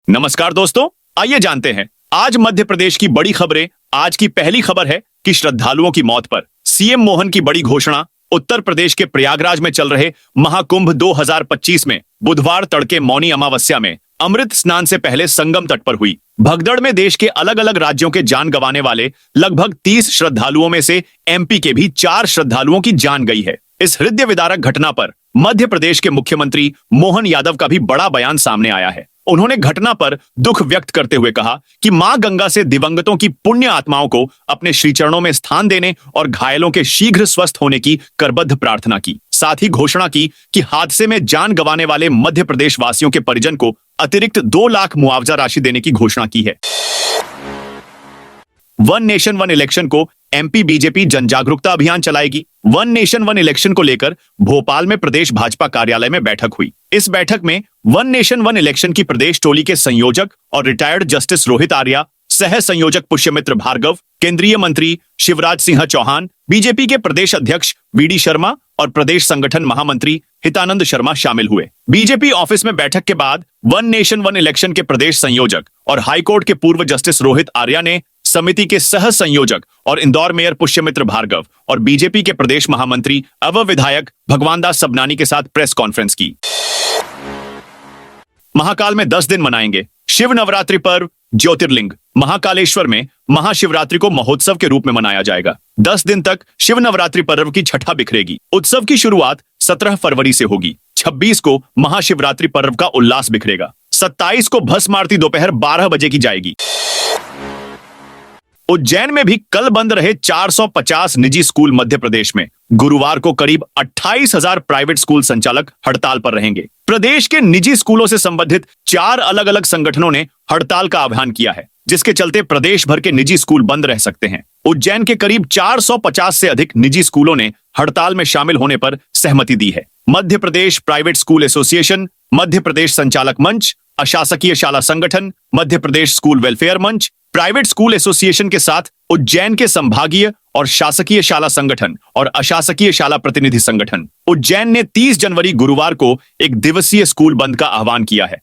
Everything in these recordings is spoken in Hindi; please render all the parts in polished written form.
नमस्कार दोस्तों, आइए जानते हैं आज मध्य प्रदेश की बड़ी खबरें। आज की पहली खबर है कि श्रद्धालुओं की मौत पर सीएम मोहन की बड़ी घोषणा। उत्तर प्रदेश के प्रयागराज में चल रहे महाकुंभ 2025 में बुधवार तड़के मौनी अमावस्या में अमृत स्नान से पहले संगम तट पर हुई भगदड़ में देश के अलग अलग राज्यों के जान गंवाने वाले लगभग 30 श्रद्धालुओं में से एमपी के भी 4 श्रद्धालुओं की जान गई है। इस हृदय विदारक घटना पर मध्य प्रदेश के मुख्यमंत्री मोहन यादव का भी बड़ा बयान सामने आया है। उन्होंने घटना पर दुख व्यक्त करते हुए कहा कि मां गंगा से दिवंगतों की पुण्य आत्माओं को अपने श्री चरणों में स्थान देने और घायलों के शीघ्र स्वस्थ होने की करबद्ध प्रार्थना की। साथ ही घोषणा की कि हादसे में जान गंवाने वाले मध्य प्रदेश वासियों के परिजन को अतिरिक्त 2 लाख मुआवजा राशि देने की घोषणा की है। वन नेशन वन इलेक्शन को एमपी बीजेपी जन जागरूकता अभियान चलाएगी। वन नेशन वन इलेक्शन को लेकर भोपाल में प्रदेश भाजपा कार्यालय में बैठक हुई। इस बैठक में वन नेशन वन इलेक्शन की प्रदेश टोली के संयोजक और रिटायर्ड जस्टिस रोहित आर्या, सह संयोजक पुष्यमित्र भार्गव, केंद्रीय मंत्री शिवराज सिंह चौहान, बीजेपी के प्रदेश अध्यक्ष वीडी शर्मा और प्रदेश संगठन महामंत्री हितानंद शर्मा शामिल हुए। बीजेपी ऑफिस में बैठक के बाद वन नेशन वन इलेक्शन के प्रदेश संयोजक और हाईकोर्ट के पूर्व जस्टिस रोहित आर्या ने समिति के सह संयोजक और इंदौर मेयर पुष्यमित्र भार्गव और बीजेपी के प्रदेश महामंत्री अव विधायक भगवान दास सबनानी के साथ प्रेस कॉन्फ्रेंस की। महाकाल में 10 दिन मनाएंगे शिव नवरात्रि पर्व। ज्योतिर्लिंग महाकालेश्वर में महाशिवरात्रि को महोत्सव के रूप में मनाया जाएगा। 10 दिन तक शिव नवरात्रि पर्व की छठा बिखरेगी। उत्सव की शुरुआत 17 फरवरी से होगी। 26 को महाशिवरात्रि पर्व का उल्लास बिखरेगा। 27 को भस्म आरती दोपहर 12 बजे की जाएगी। उज्जैन में भी कल बंद रहे 450 निजी स्कूल। मध्य प्रदेश में गुरुवार को करीब 28,000 प्राइवेट स्कूल संचालक हड़ताल पर रहेंगे। प्रदेश के निजी स्कूलों से संबंधित 4 अलग अलग संगठनों ने हड़ताल का आह्वान किया है, जिसके चलते प्रदेश भर के निजी स्कूल बंद रह सकते हैं। उज्जैन के करीब 450 से अधिक निजी स्कूलों ने हड़ताल में शामिल होने पर सहमति दी है। Madhya Pradesh private school association, Madhya Pradesh संचालक मंच, अशासकीय शाला संगठन, मध्य प्रदेश स्कूल वेलफेयर मंच, प्राइवेट स्कूल एसोसिएशन के साथ उज्जैन के संभागीय और शासकीय शाला संगठन और अशासकीय शाला प्रतिनिधि संगठन उज्जैन ने 30 जनवरी गुरुवार को एक दिवसीय स्कूल बंद का आह्वान किया है।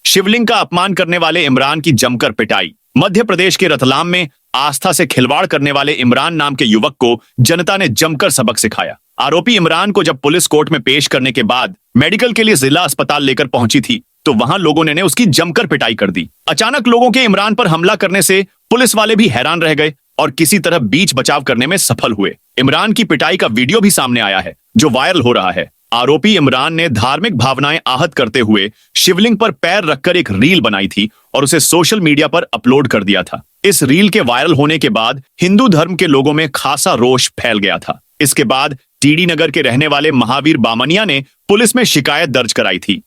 शिवलिंग का अपमान करने वाले इमरान की जमकर पिटाई। मध्य प्रदेश के रतलाम में आस्था से खिलवाड़ करने वाले इमरान नाम के युवक को जनता ने जमकर सबक सिखाया। आरोपी इमरान को जब पुलिस कोर्ट में पेश करने के बाद मेडिकल के लिए जिला अस्पताल लेकर पहुंची थी, तो वहां लोगों ने उसकी जमकर पिटाई कर दी। अचानक लोगों के इमरान पर हमला करने से पुलिस वाले भी हैरान रह गए और किसी तरह बीच बचाव करने में सफल हुए। इमरान की पिटाई का वीडियो भी सामने आया है, जो वायरल हो रहा है। आरोपी इमरान ने धार्मिक भावनाएं आहत करते हुए शिवलिंग पर पैर रखकर एक रील बनाई थी और उसे सोशल मीडिया पर अपलोड कर दिया था। इस रील के वायरल होने के बाद हिंदू धर्म के लोगों में खासा रोष फैल गया था। इसके बाद टीडी नगर के रहने वाले महावीर बामनिया ने पुलिस में शिकायत दर्ज कराई थी।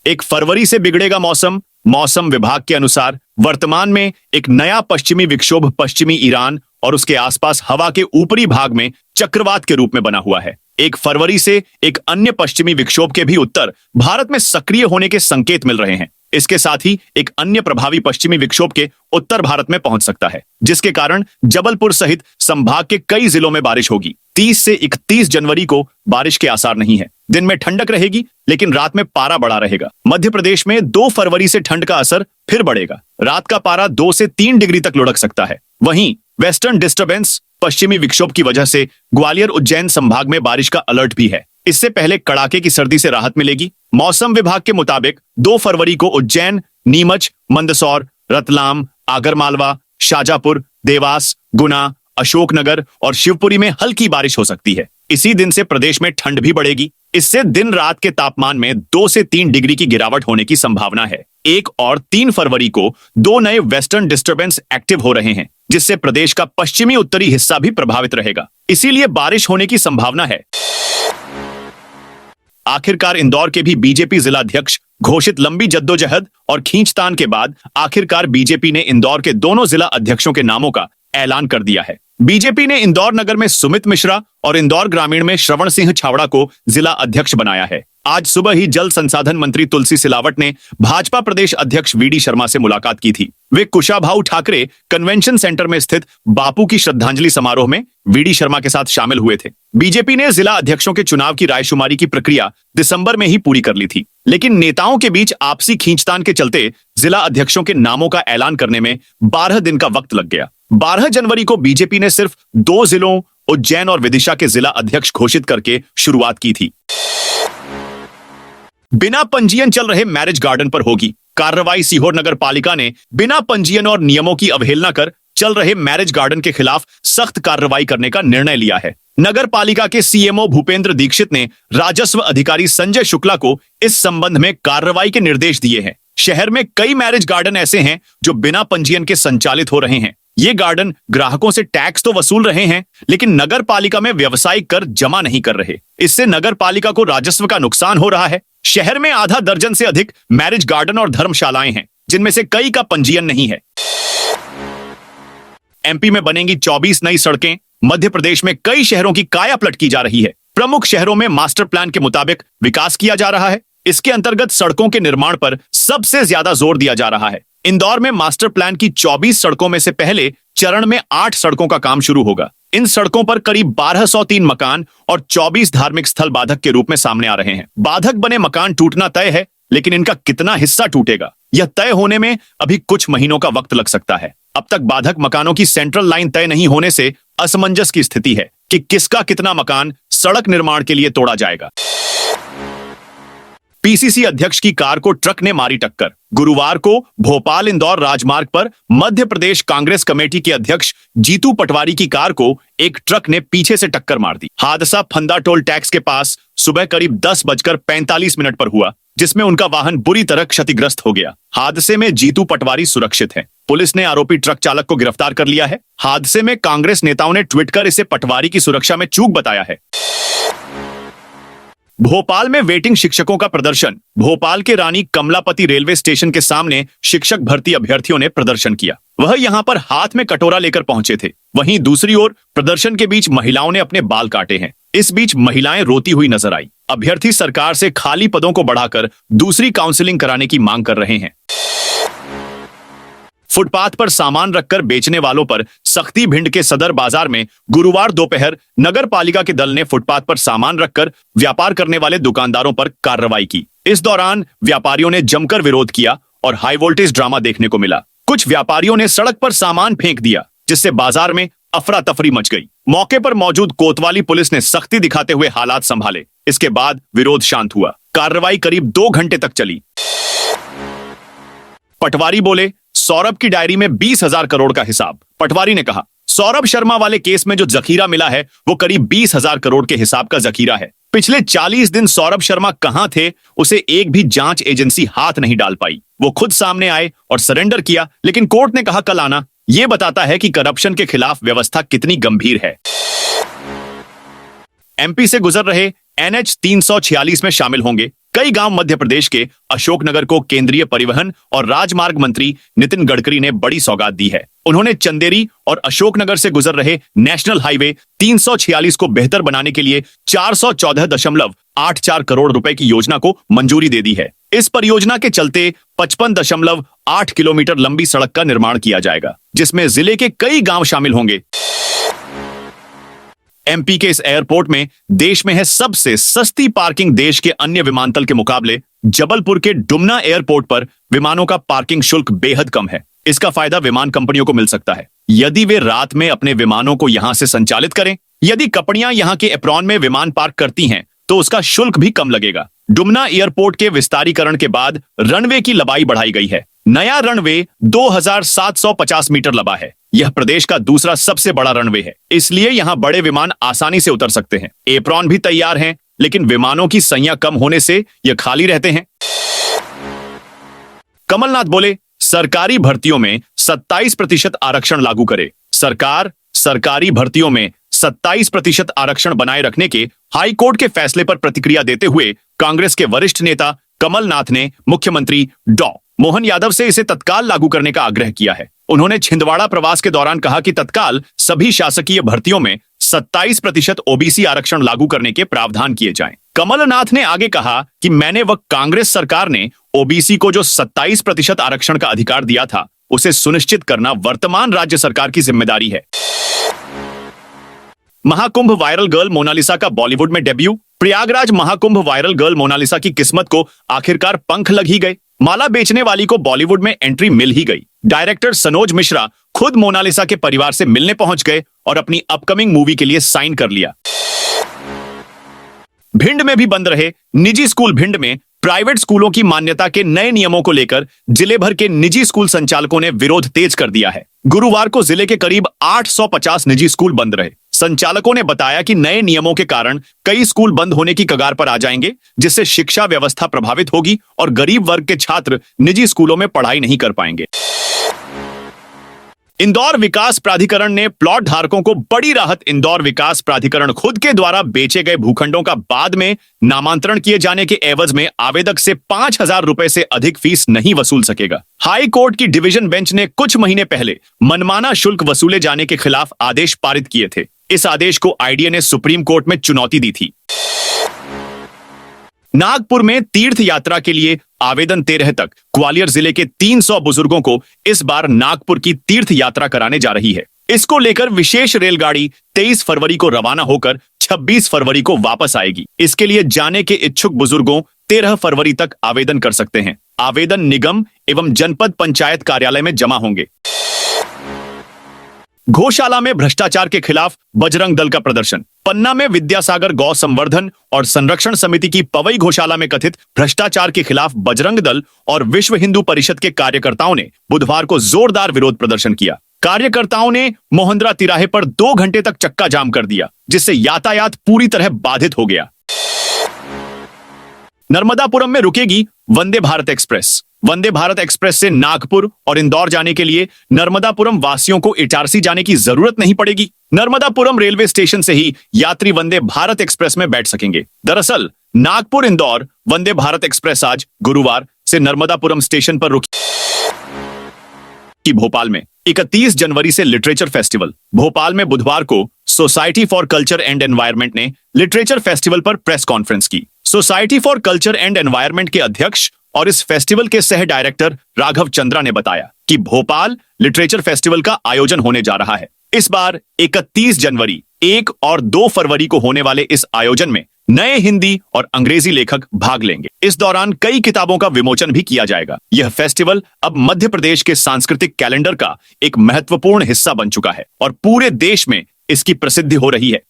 1 फरवरी से बिगड़ेगा मौसम। मौसम विभाग के अनुसार वर्तमान में एक नया पश्चिमी विक्षोभ पश्चिमी ईरान और उसके आसपास हवा के ऊपरी भाग में चक्रवात के रूप में बना हुआ है। 1 फरवरी से एक अन्य पश्चिमी विक्षोभ के भी उत्तर भारत में सक्रिय होने के संकेत मिल रहे हैं। इसके साथ ही एक अन्य प्रभावी पश्चिमी विक्षोभ के उत्तर भारत में पहुंच सकता है, जिसके कारण जबलपुर सहित संभाग के कई जिलों में बारिश होगी। 30 से 31 जनवरी को बारिश के आसार नहीं है। दिन में ठंडक रहेगी, लेकिन रात में पारा बढ़ा रहेगा। मध्य प्रदेश में 2 फरवरी से ठंड का असर फिर बढ़ेगा। रात का पारा 2 से 3 डिग्री तक लुढ़क सकता है। वहीं वेस्टर्न डिस्टर्बेंस पश्चिमी विक्षोभ की वजह से ग्वालियर उज्जैन संभाग में बारिश का अलर्ट भी है। इससे पहले कड़ाके की सर्दी से राहत मिलेगी। मौसम विभाग के मुताबिक 2 फरवरी को उज्जैन, नीमच, मंदसौर, रतलाम, आगरमालवा, शाजापुर, देवास, गुना, अशोकनगर और शिवपुरी में हल्की बारिश हो सकती है। इसी दिन से प्रदेश में ठंड भी बढ़ेगी। इससे दिन रात के तापमान में 2 से 3 डिग्री की गिरावट होने की संभावना है। 1 और 3 फरवरी को 2 नए वेस्टर्न डिस्टर्बेंस एक्टिव हो रहे हैं, जिससे प्रदेश का पश्चिमी उत्तरी हिस्सा भी प्रभावित रहेगा। इसीलिए बारिश होने की संभावना है। आखिरकार इंदौर के भी बीजेपी जिलाध्यक्ष घोषित। लंबी जद्दोजहद और खींचतान के बाद आखिरकार बीजेपी ने इंदौर के दोनों जिला अध्यक्षों के नामों का ऐलान कर दिया है। बीजेपी ने इंदौर नगर में सुमित मिश्रा और इंदौर ग्रामीण में श्रवण सिंह छावड़ा को जिला अध्यक्ष बनाया है। आज सुबह ही जल संसाधन मंत्री तुलसी सिलावट ने भाजपा प्रदेश अध्यक्ष वीडी शर्मा से मुलाकात की थी। वे कुशाभाऊ ठाकरे कन्वेंशन सेंटर में स्थित बापू की श्रद्धांजलि समारोह में वीडी शर्मा के साथ शामिल हुए थे। बीजेपी ने जिला अध्यक्षों के चुनाव की रायशुमारी की प्रक्रिया दिसंबर में ही पूरी कर ली थी, लेकिन नेताओं के बीच आपसी खींचतान के चलते जिला अध्यक्षों के नामों का ऐलान करने में 12 दिन का वक्त लग गया। 12 जनवरी को बीजेपी ने सिर्फ 2 जिलों उज्जैन और विदिशा के जिला अध्यक्ष घोषित करके शुरुआत की थी। बिना पंजीयन चल रहे मैरिज गार्डन पर होगी कार्रवाई। सीहोर नगर पालिका ने बिना पंजीयन और नियमों की अवहेलना कर चल रहे मैरिज गार्डन के खिलाफ सख्त कार्रवाई करने का निर्णय लिया है। नगर पालिका के सीएमओ भूपेंद्र दीक्षित ने राजस्व अधिकारी संजय शुक्ला को इस संबंध में कार्रवाई के निर्देश दिए हैं। शहर में कई मैरिज गार्डन ऐसे हैं जो बिना पंजीयन के संचालित हो रहे हैं। ये गार्डन ग्राहकों से टैक्स तो वसूल रहे हैं, लेकिन नगर पालिका में व्यवसायिक कर जमा नहीं कर रहे। इससे नगर पालिका को राजस्व का नुकसान हो रहा है। शहर में आधा दर्जन से अधिक मैरिज गार्डन और धर्मशालाएं हैं, जिनमें से कई का पंजीयन नहीं है। एमपी में बनेंगी 24 नई सड़कें। मध्य प्रदेश में कई शहरों की काया पलट की जा रही है। प्रमुख शहरों में मास्टर प्लान के मुताबिक विकास किया जा रहा है। इसके अंतर्गत सड़कों के निर्माण पर सबसे ज्यादा जोर दिया जा रहा है। इंदौर में मास्टर प्लान की 24 सड़कों में से पहले चरण में 8 सड़कों का काम शुरू होगा। इन सड़कों पर करीब 1203 मकान और 24 धार्मिक स्थल बाधक के रूप में सामने आ रहे हैं। बाधक बने मकान टूटना तय है, लेकिन इनका कितना हिस्सा टूटेगा यह तय होने में अभी कुछ महीनों का वक्त लग सकता है। अब तक बाधक मकानों की सेंट्रल लाइन तय नहीं होने से असमंजस की स्थिति है कि किसका कितना मकान सड़क निर्माण के लिए तोड़ा जाएगा। पीसीसी अध्यक्ष की कार को ट्रक ने मारी टक्कर। गुरुवार को भोपाल इंदौर राजमार्ग पर मध्य प्रदेश कांग्रेस कमेटी के अध्यक्ष जीतू पटवारी की कार को एक ट्रक ने पीछे से टक्कर मार दी। हादसा फंदा टोल टैक्स के पास सुबह करीब 10:45 पर हुआ, जिसमें उनका वाहन बुरी तरह क्षतिग्रस्त हो गया। हादसे में जीतू पटवारी सुरक्षित हैं। पुलिस ने आरोपी ट्रक चालक को गिरफ्तार कर लिया है। हादसे में कांग्रेस नेताओं ने ट्वीट कर इसे पटवारी की सुरक्षा में चूक बताया है। भोपाल में वेटिंग शिक्षकों का प्रदर्शन। भोपाल के रानी कमलापति रेलवे स्टेशन के सामने शिक्षक भर्ती अभ्यर्थियों ने प्रदर्शन किया। वह यहां पर हाथ में कटोरा लेकर पहुंचे थे। वहीं दूसरी ओर प्रदर्शन के बीच महिलाओं ने अपने बाल काटे हैं। इस बीच महिलाएं रोती हुई नजर आई। अभ्यर्थी सरकार से खाली पदों को बढ़ाकर दूसरी काउंसलिंग कराने की मांग कर रहे हैं। फुटपाथ पर सामान रखकर बेचने वालों पर सख्ती। भिंड के सदर बाजार में गुरुवार दोपहर नगर पालिका के दल ने फुटपाथ पर सामान रखकर व्यापार करने वाले दुकानदारों पर कार्रवाई की। इस दौरान व्यापारियों ने जमकर विरोध किया और हाई वोल्टेज ड्रामा देखने को मिला। कुछ व्यापारियों ने सड़क पर सामान फेंक दिया, जिससे बाजार में अफरा तफरी मच गई। मौके पर मौजूद कोतवाली पुलिस ने सख्ती दिखाते हुए हालात संभाले। इसके बाद विरोध शांत हुआ। कार्रवाई करीब 2 घंटे तक चली। पटवारी बोले, सौरभ की डायरी में 20,000 करोड़ का हिसाब। पटवारी ने कहा, सौरभ शर्मा वाले केस में जो जखीरा मिला है वो करीब 20,000 करोड़ के हिसाब का जखीरा है। पिछले 40 दिन सौरभ शर्मा कहां थे, उसे एक भी जांच एजेंसी हाथ नहीं डाल पाई। वो खुद सामने आए और सरेंडर किया, लेकिन कोर्ट ने कहा कल आना। यह बताता है कि करप्शन के खिलाफ व्यवस्था कितनी गंभीर है। एमपी से गुजर रहे NH 346 में शामिल होंगे कई गांव। मध्य प्रदेश के अशोकनगर को केंद्रीय परिवहन और राजमार्ग मंत्री नितिन गडकरी ने बड़ी सौगात दी है। उन्होंने चंदेरी और अशोकनगर से गुजर रहे नेशनल हाईवे 346 को बेहतर बनाने के लिए 414.84 करोड़ रुपए की योजना को मंजूरी दे दी है। इस परियोजना के चलते 55.8 किलोमीटर लंबी सड़क का निर्माण किया जाएगा, जिसमें जिले के कई गांव शामिल होंगे। एमपी के इस एयरपोर्ट में देश में है सबसे सस्ती पार्किंग। देश के अन्य विमानतल के मुकाबले जबलपुर के डुमना एयरपोर्ट पर विमानों का पार्किंग शुल्क बेहद कम है। इसका फायदा विमान कंपनियों को मिल सकता है यदि वे रात में अपने विमानों को यहां से संचालित करें। यदि कंपनियां यहां के एप्रॉन में विमान पार्क करती हैं तो उसका शुल्क भी कम लगेगा। डुमना एयरपोर्ट के विस्तारीकरण के बाद रनवे की लंबाई बढ़ाई गई है। नया रनवे 2750 मीटर लंबा है। यह प्रदेश का दूसरा सबसे बड़ा रनवे है, इसलिए यहां बड़े विमान आसानी से उतर सकते हैं। एप्रॉन भी तैयार हैं, लेकिन विमानों की संख्या कम होने से यह खाली रहते हैं। कमलनाथ बोले, सरकारी भर्तियों में 27% आरक्षण लागू करे। सरकार सरकारी भर्तियों में 27% आरक्षण बनाए रखने के हाई कोर्ट के फैसले पर प्रतिक्रिया देते हुए कांग्रेस के वरिष्ठ नेता कमलनाथ ने मुख्यमंत्री डॉ मोहन यादव से इसे तत्काल लागू करने का आग्रह किया है। उन्होंने छिंदवाड़ा प्रवास के दौरान कहा कि तत्काल सभी शासकीय भर्तियों में 27% ओबीसी आरक्षण लागू करने के प्रावधान किए जाएं। कमलनाथ ने आगे कहा कि मैंने व कांग्रेस सरकार ने ओबीसी को जो 27% आरक्षण का अधिकार दिया था उसे सुनिश्चित करना वर्तमान राज्य सरकार की जिम्मेदारी है। महाकुंभ वायरल गर्ल मोनालिसा का बॉलीवुड में debut. Prayagraj Mahakumbh viral girl Monalisa की किस्मत को आखिरकार पंख लग ही गए। माला बेचने वाली को बॉलीवुड में एंट्री मिल ही गई। डायरेक्टर सनोज मिश्रा खुद मोनालिसा के परिवार से मिलने पहुंच गए और अपनी अपकमिंग मूवी के लिए साइन कर लिया। भिंड में भी बंद रहे निजी स्कूल। भिंड में प्राइवेट स्कूलों की मान्यता के नए नियमों को लेकर जिले भर के निजी स्कूल संचालकों ने विरोध तेज कर दिया है। गुरुवार को जिले के करीब 850 निजी स्कूल बंद रहे। संचालकों ने बताया कि नए नियमों के कारण कई स्कूल बंद होने की कगार पर आ जाएंगे, जिससे शिक्षा व्यवस्था प्रभावित होगी और गरीब वर्ग के छात्र निजी स्कूलों में पढ़ाई नहीं कर पाएंगे। इंदौर विकास प्राधिकरण ने प्लॉट धारकों को बड़ी राहत। इंदौर विकास प्राधिकरण खुद के द्वारा बेचे गए भूखंडों का बाद में नामांतरण किए जाने के एवज में आवेदक से 5,000 रुपए से अधिक फीस नहीं वसूल सकेगा। हाई कोर्ट की डिवीजन बेंच ने कुछ महीने पहले मनमाना शुल्क वसूले जाने के खिलाफ आदेश पारित किए थे। इस आदेश को आईडीए ने सुप्रीम कोर्ट में चुनौती दी थी। नागपुर में तीर्थ यात्रा के लिए आवेदन 13 तक। ग्वालियर जिले के 300 बुजुर्गों को इस बार नागपुर की तीर्थ यात्रा कराने जा रही है। इसको लेकर विशेष रेलगाड़ी 23 फरवरी को रवाना होकर 26 फरवरी को वापस आएगी। इसके लिए जाने के इच्छुक बुजुर्गों 13 फरवरी तक आवेदन कर सकते हैं। आवेदन निगम एवं जनपद पंचायत कार्यालय में जमा होंगे। गौशाला में भ्रष्टाचार के खिलाफ बजरंग दल का प्रदर्शन। पन्ना में विद्यासागर गौ संवर्धन और संरक्षण समिति की पवई गौशाला में कथित भ्रष्टाचार के खिलाफ बजरंग दल और विश्व हिंदू परिषद के कार्यकर्ताओं ने बुधवार को जोरदार विरोध प्रदर्शन किया। कार्यकर्ताओं ने मोहंद्रा तिराहे पर 2 घंटे तक चक्का जाम कर दिया, जिससे यातायात पूरी तरह बाधित हो गया। नर्मदापुरम में रुकेगी वंदे भारत एक्सप्रेस। वंदे भारत एक्सप्रेस से नागपुर और इंदौर जाने के लिए नर्मदापुरम वासियों को इटारसी जाने की जरूरत नहीं पड़ेगी। नर्मदापुरम रेलवे स्टेशन से ही यात्री वंदे भारत एक्सप्रेस में बैठ सकेंगे। दरअसल नागपुर इंदौर वंदे भारत एक्सप्रेस आज गुरुवार से नर्मदापुरम स्टेशन पर रुकी। भोपाल में 31 जनवरी से लिटरेचर फेस्टिवल। भोपाल में बुधवार को society for culture and environment ने लिटरेचर फेस्टिवल पर प्रेस कॉन्फ्रेंस की। Society for culture and environment के अध्यक्ष और इस फेस्टिवल के सह डायरेक्टर राघव चंद्रा ने बताया कि भोपाल लिटरेचर फेस्टिवल का आयोजन होने जा रहा है। इस बार 31 जनवरी, 1 और 2 फरवरी को होने वाले इस आयोजन में नए हिंदी और अंग्रेजी लेखक भाग लेंगे। इस दौरान कई किताबों का विमोचन भी किया जाएगा। यह फेस्टिवल अब मध्य प्रदेश के सांस्कृतिक कैलेंडर का एक महत्वपूर्ण हिस्सा बन चुका है और पूरे देश में इसकी प्रसिद्धि हो रही है।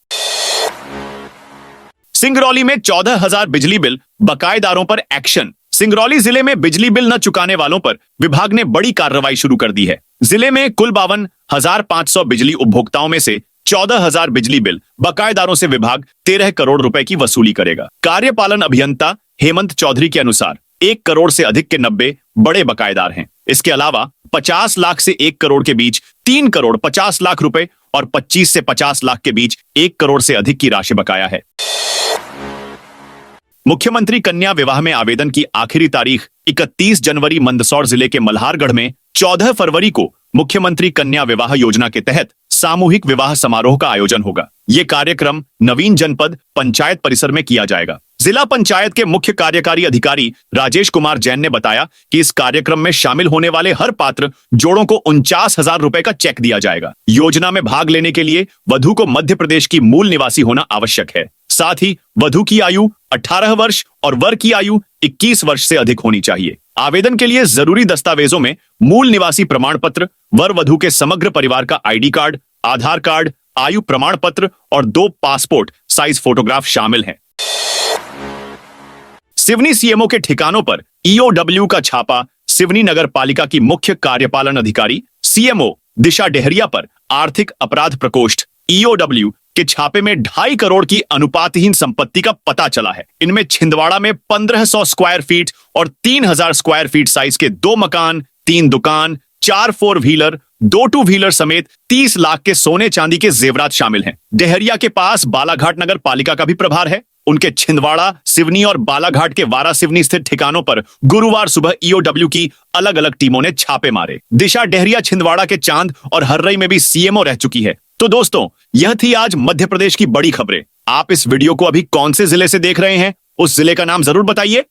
सिंगरौली में 14,000 बिजली बिल बकायेदारों पर एक्शन। सिंगरौली जिले में बिजली बिल न चुकाने वालों पर विभाग ने बड़ी कार्रवाई शुरू कर दी है। जिले में कुल 52,500 बिजली उपभोक्ताओं में से 14,000 बिजली बिल बकायेदारों से विभाग 13 करोड़ रुपए की वसूली करेगा। कार्यपालन अभियंता हेमंत चौधरी के अनुसार 1 करोड़ से अधिक के 90 बड़े बकायेदार हैं। इसके अलावा 50 लाख से 1 करोड़ के बीच 3 करोड़ 50 लाख रुपए और 25 से 50 लाख के बीच 1 करोड़ से अधिक की राशि बकाया है। मुख्यमंत्री कन्या विवाह में आवेदन की आखिरी तारीख 31 जनवरी। मंदसौर जिले के मल्हारगढ़ में 14 फरवरी को मुख्यमंत्री कन्या विवाह योजना के तहत सामूहिक विवाह समारोह का आयोजन होगा। ये कार्यक्रम नवीन जनपद पंचायत परिसर में किया जाएगा। जिला पंचायत के मुख्य कार्यकारी अधिकारी राजेश कुमार जैन ने बताया कि इस कार्यक्रम में शामिल होने वाले हर पात्र जोड़ों को 49,000 रुपए का चेक दिया जाएगा। योजना में भाग लेने के लिए वधू को मध्य प्रदेश की मूल निवासी होना आवश्यक है। साथ ही वधू की आयु 18 वर्ष और वर की आयु 21 वर्ष से अधिक होनी चाहिए। आवेदन के लिए जरूरी दस्तावेजों में मूल निवासी प्रमाण पत्र, वर वधू के समग्र परिवार का आईडी कार्ड, आधार कार्ड, आयु प्रमाण पत्र और 2 पासपोर्ट साइज फोटोग्राफ शामिल हैं। सिवनी सीएमओ के ठिकानों पर ईओडब्ल्यू का छापा। सिवनी नगर पालिका की मुख्य कार्यपालन अधिकारी सीएमओ दिशा डेहरिया पर आर्थिक अपराध प्रकोष्ठ ईओडब्ल्यू के छापे में 2.5 करोड़ की अनुपातहीन संपत्ति का पता चला है। इनमें छिंदवाड़ा में 1500 स्क्वायर फीट और 3000 स्क्वायर फीट साइज के 2 मकान, 3 दुकान, 4 4 व्हीलर, 2 2 व्हीलर समेत 30 लाख के सोने चांदी के जेवरात शामिल हैं। डेहरिया के पास बालाघाट नगर पालिका का भी प्रभार है। उनके छिंदवाड़ा, सिवनी और बालाघाट के वारा सिवनी स्थित ठिकानों पर गुरुवार सुबह ईओडब्ल्यू की अलग अलग टीमों ने छापे मारे। दिशा डेहरिया छिंदवाड़ा के चांद और हर्रई में भी सीएमओ रह चुकी है। तो दोस्तों, यह थी आज मध्य प्रदेश की बड़ी खबरें। आप इस वीडियो को अभी कौन से जिले से देख रहे हैं, उस जिले का नाम जरूर बताइए।